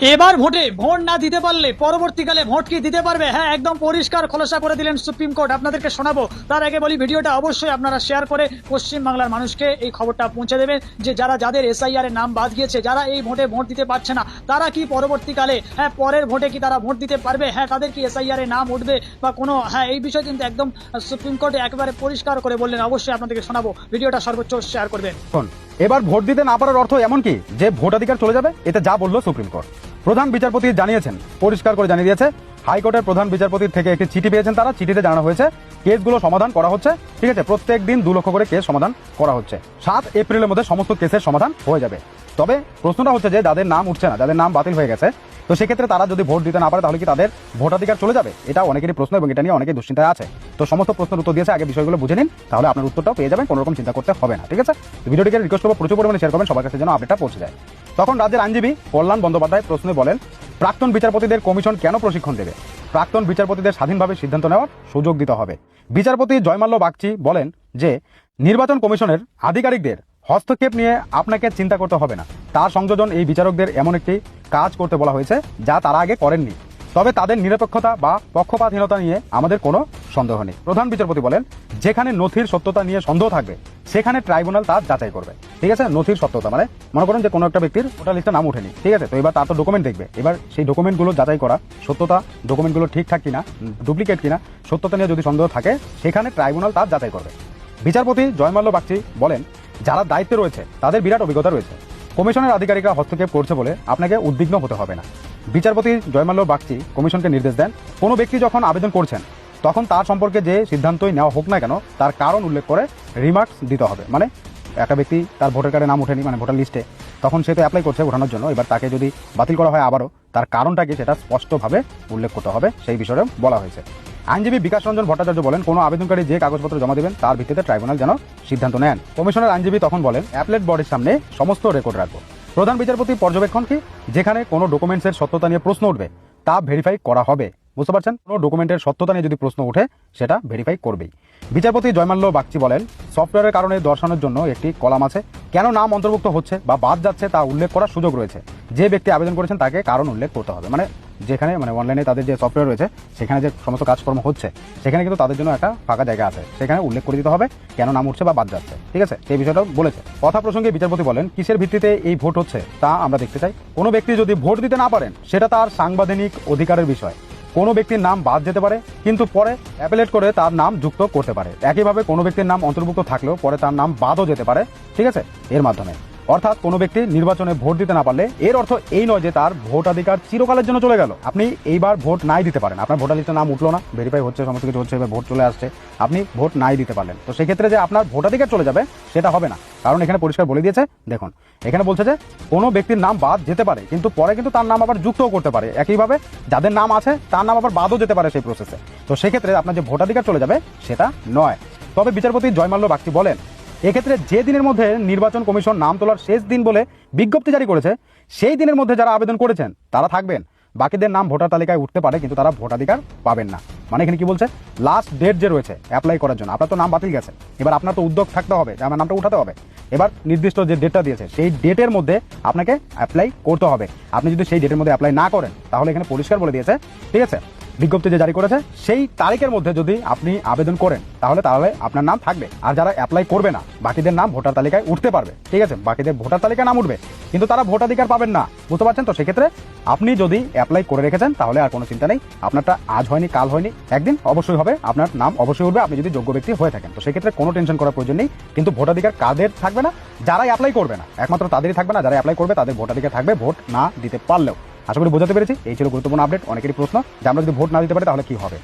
এবার ভোট না দিতে পারলে পরবর্তীকালে ভোট কি দিতে পারবে? হ্যাঁ, একদম পরিষ্কার খোলাসা করে দিলেন সুপ্রিম কোর্ট। আপনাদেরকে শোনাবো, তার আগে বলি ভিডিওটা অবশ্যই আপনারা শেয়ার করে পশ্চিম বাংলার মানুষকে এই খবরটা পৌঁছে দেবেন যে যাদের এসআইআর এর নাম বাদ গিয়েছে, যারা এই ভোটে ভোট দিতে পারছে না, তারা কি পরবর্তীকালে পরের ভোটে কি তারা ভোট দিতে পারবে? তাদের কি এসআইআর এর নাম উঠবে বা কোনো এই বিষয়ে কিন্তু একদম সুপ্রিম কোর্টে একেবারে পরিষ্কার করে বললেন। অবশ্যই আপনাদেরকে শোনাবো, ভিডিওটা সর্বোচ্চ শেয়ার করবেন। এবার ভোট দিতে না পারার অর্থ এমন কি যে ভোটাধিকার চলে যাবে? এটা যা বললো সুপ্রিম কোর্ট। প্রধান বিচারপতি জানিয়েছেন, পরিষ্কার করে জানিয়ে দিয়েছে, হাইকোর্টের প্রধান বিচারপতির থেকে একটি চিঠি পেয়েছেন তারা। চিঠিতে জানানো হয়েছে কেসগুলো সমাধান করা হচ্ছে, ঠিক আছে? প্রত্যেক দিন 2 লক্ষ করে কেস সমাধান করা হচ্ছে। 7 এপ্রিলের মধ্যে সমস্ত কেসের সমাধান হয়ে যাবে। তবে প্রশ্নটা হচ্ছে যে যাদের নাম উঠছে না, যাদের নাম বাতিল হয়ে গেছে, তো সেক্ষেত্রে তারা যদি ভোট দিতে না পারে তাহলে কি তাদের ভোটাধিকার চলে যাবে? এটা অনেকেরই প্রশ্ন এবং এটা নিয়ে অনেকে দুশ্চিন্তায় আছে। তো সমস্ত প্রশ্নের উত্তর দিয়েছে, আগে বিষয়গুলো বুঝে নিন, তাহলে আপনার উত্তরটাও পেয়ে যাবেন, কোনো রকম চিন্তা করতে হবে না, ঠিক আছে? ভিডিওটিকে রিকোয়েস্ট করবো প্রচুর পরিমাণে শেয়ার করবেন, সবার কাছে যেন আপডেটটা পৌঁছে যায়। তখন রাজ্যের আইনজীবী কল্যাণ বন্দ্যোপাধ্যায় প্রশ্নে বলেন, প্রাক্তন বিচারপতিদের কমিশন কেন প্রশিক্ষণ দেবে? প্রাক্তন বিচারপতিদের স্বাধীনভাবে সিদ্ধান্ত নেওয়ার সুযোগ দিতে হবে। বিচারপতি জয়মাল্য বাগচি বলেন যে নির্বাচন কমিশনের আধিকারিকদের হস্তক্ষেপ নিয়ে আপনাকে চিন্তা করতে হবে না। তার সংযোজন এই বিচারকদের এমন একটি কাজ করতে বলা হয়েছে যা তারা আগে করেননি। তবে তাদের নিরপেক্ষতা বা পক্ষপাতহীনতা নিয়ে আমাদের কোনো সন্দেহ নেই। প্রধান বিচারপতি বলেন, যেখানে নথির সত্যতা নিয়ে সন্দেহ থাকবে সেখানে ট্রাইব্যুনাল তার যাচাই করবে, ঠিক আছে? নথির সত্যতা মানে মনে করেন যে কোনো একটা ব্যক্তির ভোটার লিস্টে নাম উঠেনি, ঠিক আছে? তো এবার তার তো ডকুমেন্ট দেখবে, এবার সেই ডকুমেন্টগুলো যাচাই করা, সত্যতা ডকুমেন্টগুলো ঠিকঠাক কিনা, ডুপ্লিকেট কিনা, সত্যতা নিয়ে যদি সন্দেহ থাকে সেখানে ট্রাইব্যুনাল তার যাচাই করবে। বিচারপতি জয়মাল্য বাগচি বলেন, যারা দায়িত্বে রয়েছে তাদের বিরাট অভিজ্ঞতা রয়েছে। কমিশনের আধিকারিকরা হস্তক্ষেপ করছে বলে আপনাকে উদ্বিগ্ন হতে হবে না। বিচারপতি জয়মাল্য বাগচি কমিশনকে নির্দেশ দেন, কোনো ব্যক্তি যখন আবেদন করছেন তখন তার সম্পর্কে যে সিদ্ধান্তই নেওয়া হোক না কেন তার কারণ উল্লেখ করে রিমার্কস দিতে হবে। মানে একটা ব্যক্তি তার ভোটার কার্ডে নাম ওঠেনি, মানে ভোটার লিস্টে, তখন সে তো অ্যাপ্লাই করছে ওঠানোর জন্য, এবার তাকে যদি বাতিল করা হয় আবারও, তার কারণটা কি সেটা স্পষ্টভাবে উল্লেখ করতে হবে, সেই বিষয়ে বলা হয়েছে। আইনজীবী বিকাশ রঞ্জন ভট্টাচার্য বলেন, কোনো আবেদনকারী যে কাগজপত্র জমা দেবেন তার ভিত্তিতে ট্রাইব্যুনাল যেন সিদ্ধান্ত নেন। কমিশনের আইনজীবী তখন বলেন, অ্যাপলেট বডির সামনে সমস্ত রেকর্ড রাখবো। প্রধান বিচারপতি পর্যবেক্ষণ কি, যেখানে কোনো ডকুমেন্টসের সত্যতা নিয়ে প্রশ্ন উঠবে তা ভেরিফাই করা হবে। বুঝতে পারছেন? কোনো ডকুমেন্টের সত্যতা নিয়ে যদি প্রশ্ন ওঠে সেটা ভেরিফাই করবেই। বিচারপতি জয়মাল্য বাগচি বলেন, সফটওয়্যারের কারণে দর্শানোর জন্য একটি কলাম আছে, কেন নাম অন্তর্ভুক্ত হচ্ছে বা বাদ যাচ্ছে তা উল্লেখ করার সুযোগ রয়েছে। যে ব্যক্তি আবেদন করেছেন তাকে কারণ উল্লেখ করতে হবে। মানে যেখানে অনলাইনে তাদের যে সফটওয়্যার রয়েছে সেখানে যে সমস্ত কাজকর্ম হচ্ছে সেখানে কিন্তু তাদের জন্য একটা ফাঁকা জায়গা আছে, সেখানে উল্লেখ করে দিতে হবে কেন নাম উঠছে বা বাদ যাচ্ছে, ঠিক আছে? এই বিষয়টাও বলেছে। কথা প্রসঙ্গে বিচারপতি বলেন, কিসের ভিত্তিতে এই ভোট হচ্ছে তা আমরা দেখতে চাই। কোনো ব্যক্তি যদি ভোট দিতে না পারেন সেটা তার সাংবিধানিক অধিকারের বিষয়। কোনো ব্যক্তির নাম বাদ যেতে পারে কিন্তু পরে অ্যাপেলেট করে তার নাম যুক্ত করতে পারে। একইভাবে কোনো ব্যক্তির নাম অন্তর্ভুক্ত থাকলেও পরে তার নাম বাদও যেতে পারে, ঠিক আছে? এর মাধ্যমে অর্থাৎ কোনো ব্যক্তি নির্বাচনে ভোট দিতে না পারলে এর অর্থ এই নয় যে তার ভোটাধিকার চিরকালের জন্য চলে গেল। আপনি এইবার ভোট নাই দিতে পারেন, আপনার ভোটার লিস্টে নাম উঠলো না, ভেরিফাই হচ্ছে, সমস্ত কিছু হচ্ছে, এবার ভোট চলে আসছে, আপনি ভোট নাই দিতে পারলেন, তো সেক্ষেত্রে যে আপনার ভোটাধিকার চলে যাবে সেটা হবে না। কারণ এখানে পরিষ্কার বলে দিয়েছে, দেখুন এখানে বলছে যে কোনো ব্যক্তির নাম বাদ যেতে পারে কিন্তু পরে কিন্তু তার নাম আবার যুক্তও করতে পারে। একইভাবে যাদের নাম আছে তার নাম আবার বাদও যেতে পারে সেই প্রসেসে। তো সেক্ষেত্রে আপনার যে ভোটাধিকার চলে যাবে সেটা নয়। তবে বিচারপতি জয়মাল্য বাগচি বলেন, এক্ষেত্রে যে দিনের মধ্যে নির্বাচন কমিশন নাম তোলার শেষ দিন বলে বিজ্ঞপ্তি জারি করেছে সেই দিনের মধ্যে যারা আবেদন করেছেন তারা থাকবেন, বাকিদের নাম ভোটার তালিকায় উঠতে পারে কিন্তু তারা ভোটাধিকার পাবেন না। মানে এখানে কি বলছে, লাস্ট ডেট যে রয়েছে অ্যাপ্লাই করার জন্য, আপনার তো নাম বাতিল গেছে, এবার আপনার তো উদ্যোগ থাকতে হবে যে আমার নামটা উঠাতে হবে। এবার নির্দিষ্ট যে ডেটটা দিয়েছে সেই ডেটের মধ্যে আপনাকে অ্যাপ্লাই করতে হবে। আপনি যদি সেই ডেটের মধ্যে অ্যাপ্লাই না করেন তাহলে এখানে পরিষ্কার বলে দিয়েছে, ঠিক আছে, বিজ্ঞপ্তি যে জারি করেছে সেই তারিখের মধ্যে যদি আপনি আবেদন করেন তাহলে আপনার নাম থাকবে। আর যারা অ্যাপ্লাই করবে না বাকিদের নাম ভোটার তালিকায় উঠতে পারবে, ঠিক আছে? বাকিদের ভোটার তালিকায় নাম উঠবে কিন্তু তারা ভোটাধিকার পাবেন না। বুঝতে পারছেন? তো সেক্ষেত্রে আপনি যদি অ্যাপ্লাই করে রেখেছেন তাহলে আর কোনো চিন্তা নেই, আপনারটা আজ হয়নি কাল হয়নি একদিন অবশ্যই হবে, আপনার নাম অবশ্যই উঠবে আপনি যদি যোগ্য ব্যক্তি হয়ে থাকেন। তো সেক্ষেত্রে কোনো টেনশন করার প্রয়োজন নেই। কিন্তু ভোটাধিকার কাদের থাকবে না? যারাই অ্যাপ্লাই করবে না, একমাত্র তাদেরই থাকবে না। যারা অ্যাপ্লাই করবে তাদের ভোটাধিকার থাকবে ভোট না দিতে পারলেও। আশা করি বোঝাতে পেরেছি। এই ছিল গুরুত্বপূর্ণ আপডেট। অনেকেরই প্রশ্ন যে আমরা যদি ভোট না দিতে পারি তাহলে কি হবে।